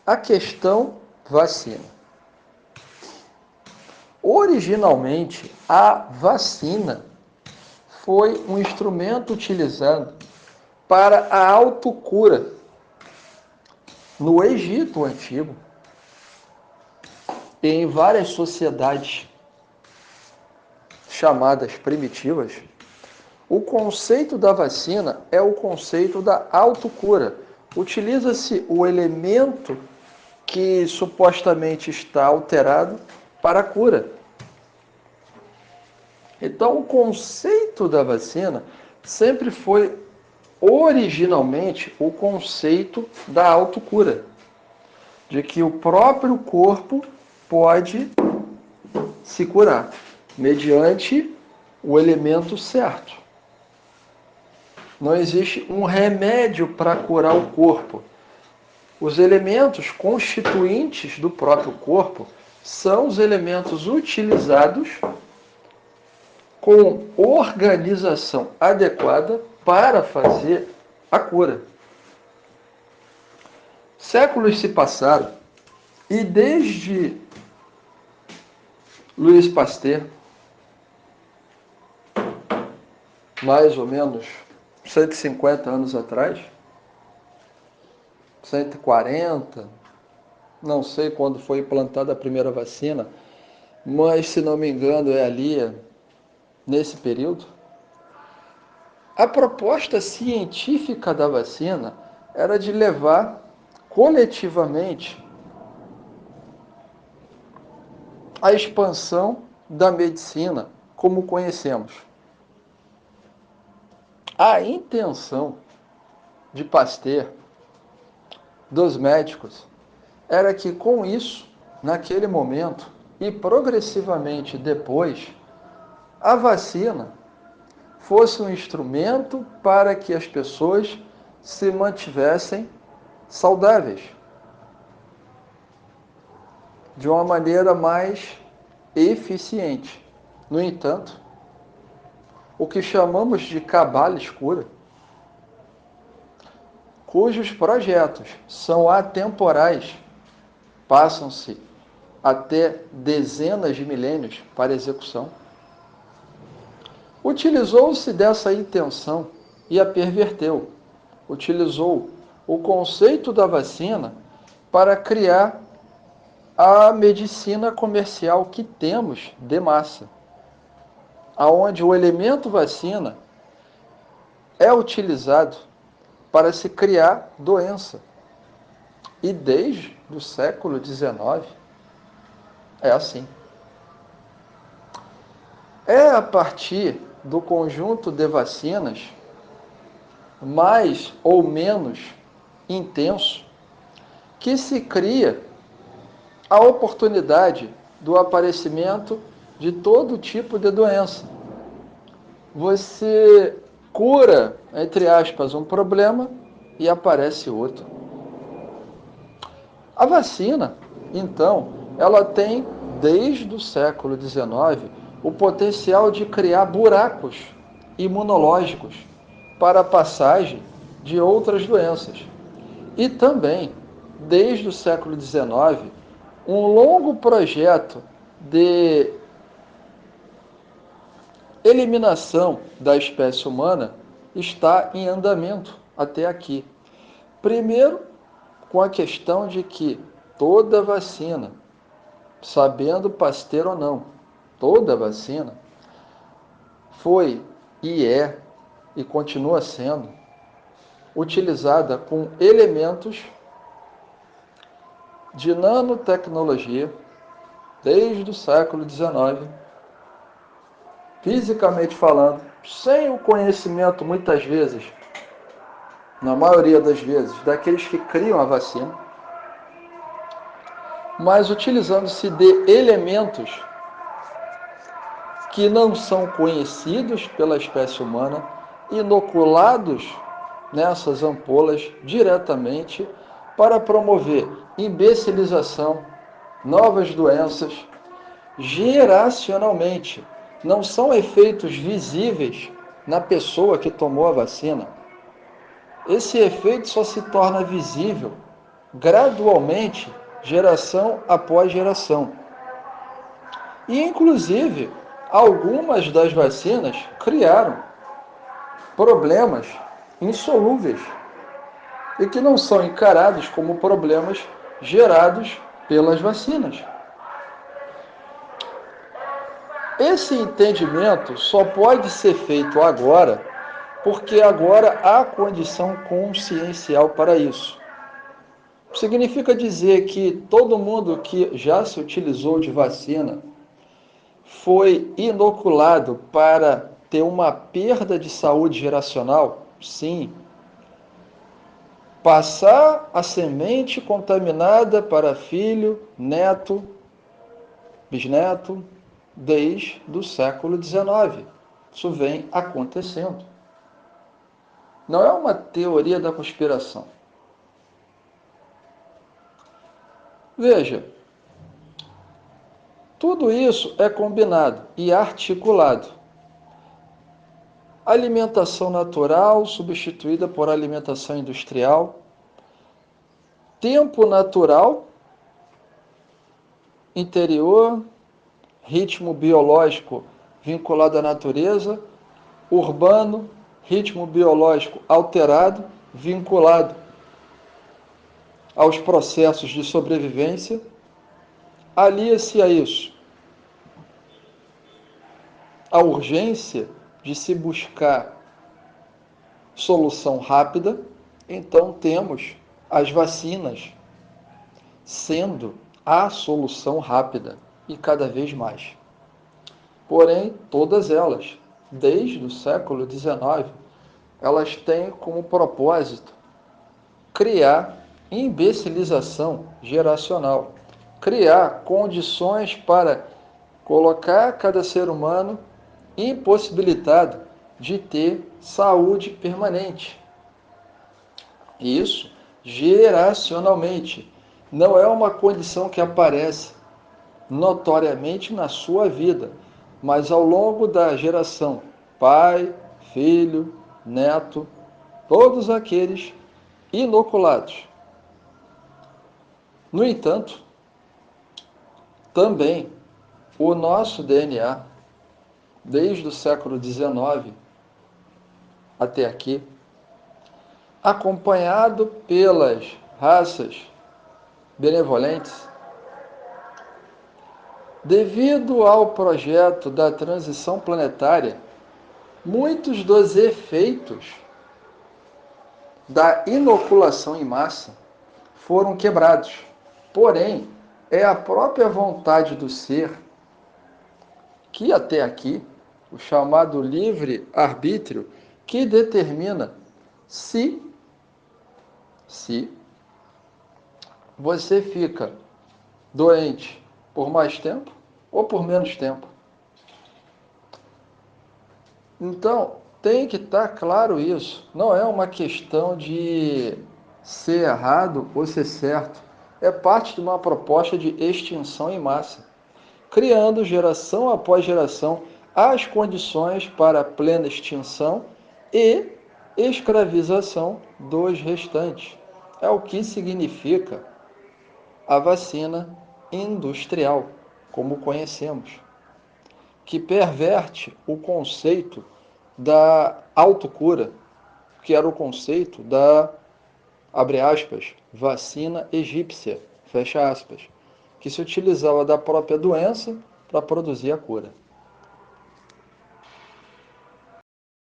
A questão vacina. Originalmente, a vacina foi um instrumento utilizado para a autocura. No Egito Antigo, e em várias sociedades chamadas primitivas, o conceito da vacina é o conceito da autocura. Utiliza-se o elemento que supostamente está alterado para a cura. Então, o conceito da vacina sempre foi originalmente o conceito da autocura, de que o próprio corpo pode se curar mediante o elemento certo. Não existe um remédio para curar o corpo. Os elementos constituintes do próprio corpo são os elementos utilizados com organização adequada para fazer a cura. Séculos se passaram e desde Louis Pasteur, mais ou menos 150 anos atrás, 140, não sei quando foi implantada a primeira vacina, mas se não me engano é ali, nesse período. A proposta científica da vacina era de levar coletivamente a expansão da medicina como conhecemos. A intenção de Pasteur, dos médicos, era que com isso, naquele momento e progressivamente depois, a vacina fosse um instrumento para que as pessoas se mantivessem saudáveis de uma maneira mais eficiente. No entanto, o que chamamos de cabala escura, cujos projetos são atemporais, passam-se até dezenas de milênios para execução, utilizou-se dessa intenção e a perverteu. Utilizou o conceito da vacina para criar a medicina comercial que temos de massa, aonde o elemento vacina é utilizado para se criar doença. E desde o século XIX é assim. É a partir do conjunto de vacinas, mais ou menos intenso, que se cria a oportunidade do aparecimento de todo tipo de doença. Você cura, entre aspas, um problema e aparece outro. A vacina, então, ela tem, desde o século XIX, o potencial de criar buracos imunológicos para a passagem de outras doenças. E também, desde o século XIX, um longo projeto de eliminação da espécie humana está em andamento até aqui. Primeiro, com a questão de que toda vacina, sabendo Pasteur ou não, toda vacina foi e é e continua sendo utilizada com elementos de nanotecnologia desde o século XIX, fisicamente falando, sem o conhecimento muitas vezes, na maioria das vezes, daqueles que criam a vacina, mas utilizando-se de elementos que não são conhecidos pela espécie humana, inoculados nessas ampolas diretamente para promover imbecilização, novas doenças, geracionalmente. Não são efeitos visíveis na pessoa que tomou a vacina. Esse efeito só se torna visível gradualmente, geração após geração. E, inclusive, algumas das vacinas criaram problemas insolúveis e que não são encarados como problemas gerados pelas vacinas. Esse entendimento só pode ser feito agora, porque agora há condição consciencial para isso. Significa dizer que todo mundo que já se utilizou de vacina foi inoculado para ter uma perda de saúde geracional? Sim. Passar a semente contaminada para filho, neto, bisneto, desde o século XIX. Isso vem acontecendo. Não é uma teoria da conspiração. Veja, tudo isso é combinado e articulado. Alimentação natural substituída por alimentação industrial. Tempo natural, interior, ritmo biológico vinculado à natureza. Urbano, ritmo biológico alterado, vinculado aos processos de sobrevivência. Alia-se a isso a urgência de se buscar solução rápida, então temos as vacinas sendo a solução rápida e cada vez mais. Porém, todas elas, desde o século XIX, elas têm como propósito criar imbecilização geracional, criar condições para colocar cada ser humano impossibilitado de ter saúde permanente. Isso geracionalmente. Não é uma condição que aparece notoriamente na sua vida, mas ao longo da geração, pai, filho, neto, todos aqueles inoculados. No entanto, também o nosso DNA, desde o século XIX até aqui, acompanhado pelas raças benevolentes, devido ao projeto da transição planetária, muitos dos efeitos da inoculação em massa foram quebrados. Porém, é a própria vontade do ser que até aqui, o chamado livre-arbítrio, que determina se você fica doente por mais tempo ou por menos tempo. Então, tem que estar claro isso. Não é uma questão de ser errado ou ser certo. É parte de uma proposta de extinção em massa, criando geração após geração as condições para a plena extinção e escravização dos restantes. É o que significa a vacina industrial, como conhecemos, que perverte o conceito da autocura, que era o conceito da, abre aspas, vacina egípcia, fecha aspas, que se utilizava da própria doença para produzir a cura.